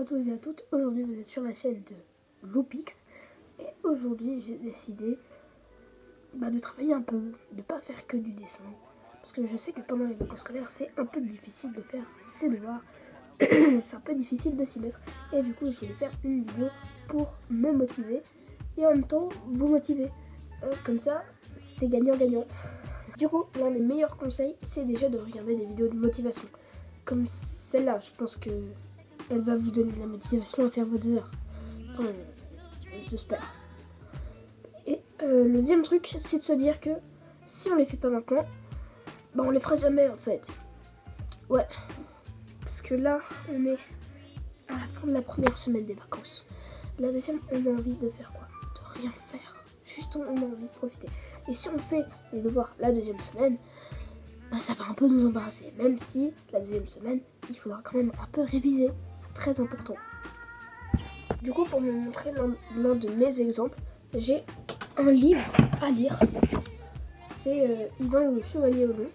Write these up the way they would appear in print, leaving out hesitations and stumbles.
à tous et à toutes, aujourd'hui vous êtes sur la chaîne de Loupix et aujourd'hui j'ai décidé de travailler un peu, de pas faire que du dessin parce que je sais que pendant les vacances scolaires c'est un peu difficile de faire ses devoirs, c'est un peu difficile de s'y mettre et du coup je voulais faire une vidéo pour me motiver et en même temps vous motiver, comme ça c'est gagnant-gagnant. Du coup l'un des meilleurs conseils c'est déjà de regarder des vidéos de motivation comme celle-là. Je pense que elle va vous donner de la motivation à faire vos devoirs. Enfin, j'espère. Et le deuxième truc, c'est de se dire que si on les fait pas maintenant, on les fera jamais en fait. Ouais. Parce que là, on est à la fin de la première semaine des vacances. La deuxième, on a envie de faire quoi? De rien faire. Juste on a envie de profiter. Et si on fait les devoirs la deuxième semaine, ça va un peu nous embarrasser. Même si la deuxième semaine, il faudra quand même un peu réviser. Très important. Du coup, pour vous montrer l'un de mes exemples, j'ai un livre à lire. C'est Yvan le Chevalier au Loup.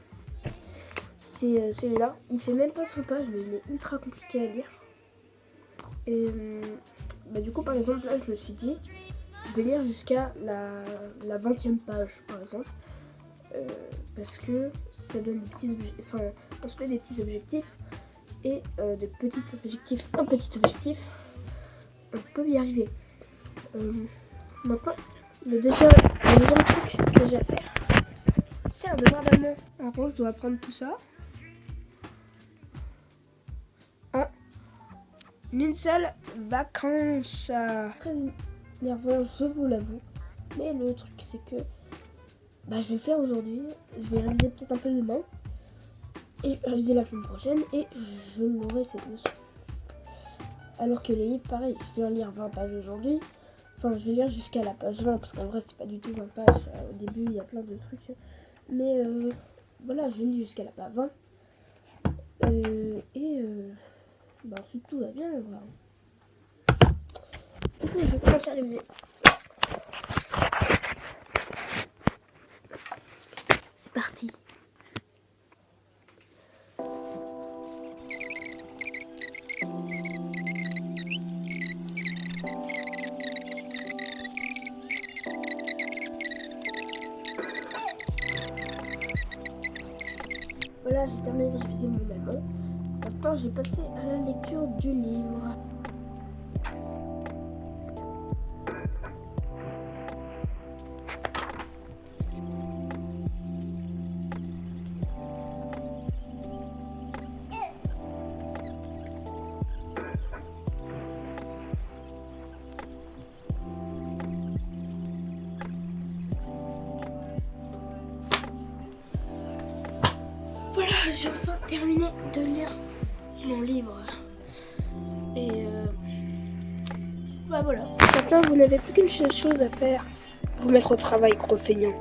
C'est celui-là. Il fait même pas 100 pages, mais il est ultra compliqué à lire. Et du coup, par exemple, là, je me suis dit, je vais lire jusqu'à la 20e page, par exemple. Parce que ça donne des petits objectifs. Enfin, on se met des petits objectifs. Et de petits objectifs, un petit objectif, on peut y arriver. Maintenant, le deuxième truc que j'ai à faire, c'est un devoir d'allemand. Avant, je dois apprendre tout ça en une seule vacance. Très énervant, je vous l'avoue. Mais le truc, c'est que je vais le faire aujourd'hui. Je vais réviser peut-être un peu demain. Et je vais réviser la semaine prochaine et je l'aurai cette leçon. Alors que le livre, pareil, je vais en lire 20 pages aujourd'hui. Enfin, je vais lire jusqu'à la page 20 parce qu'en vrai, c'est pas du tout 20 pages. Au début, il y a plein de trucs. Mais voilà, je lis jusqu'à la page 20. Ensuite, tout va bien. Voilà. Du coup, je vais commencer à réviser. C'est parti. Voilà, j'ai terminé de réviser mon allemand. Maintenant, je vais passer à la lecture du livre. Voilà, j'ai enfin terminé de lire mon livre. Et voilà. Maintenant, vous n'avez plus qu'une seule chose à faire. Vous mettre au travail, gros feignant.